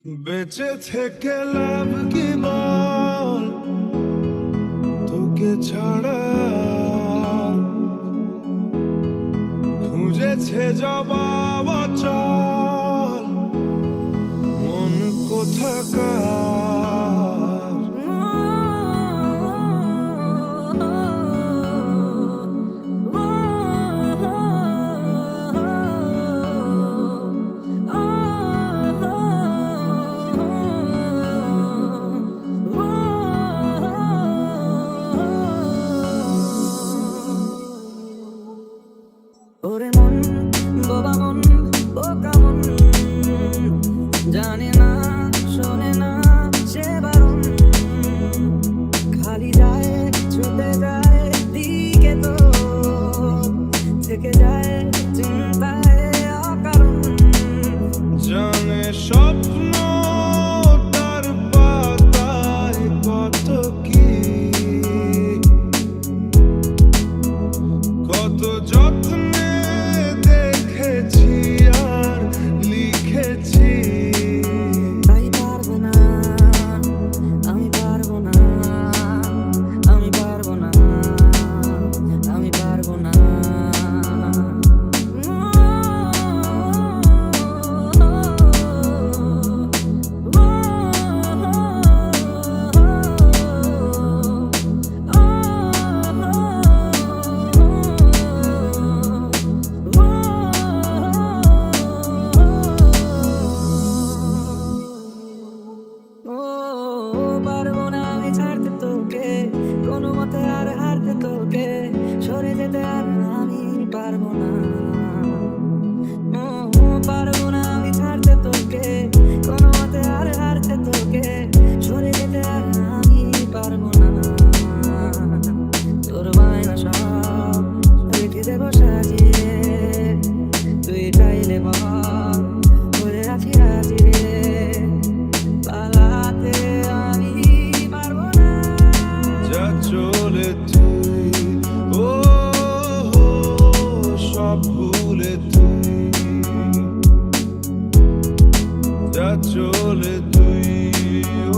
বেঁচে থেকে লাভ কি বল, তোকে ছাড়া খুঁজেছে জবাব অচল মন কোথাকার। ওরে মন বোবা মন বোকা মন, জানে না শোনে না সে বারণ, খালি যায় ছুটে যায় দিকে তো থেকে যায় চিন্তায় অকারণ। জানে স্বপ্ন তার পাতায় কত কি, কত যত্নে দেখেছি আর লিখেছি। তাই পারবো না, আমি পারবো না, আমি পারবো না, আমি পারবো না। পারবো না আমি ছাড়তে তোকে, কোনো মতে আর হারতে তোকে, সরে যেতে আর আমি পারবো না। পারবো না আমি ছাড়তে তোকে, কোনো মতে আর হারতে তোকে, সরে যেতে আর আমি পারবো না। তোর বায়না সব রেখে দেবো সাজিয়ে, তুই চাইলে বল বলে আছি রাজি রে, পালাতে আমি পারবো না। যা চলে তুই ও সব ভুলে তুই, যা চলে তুই ও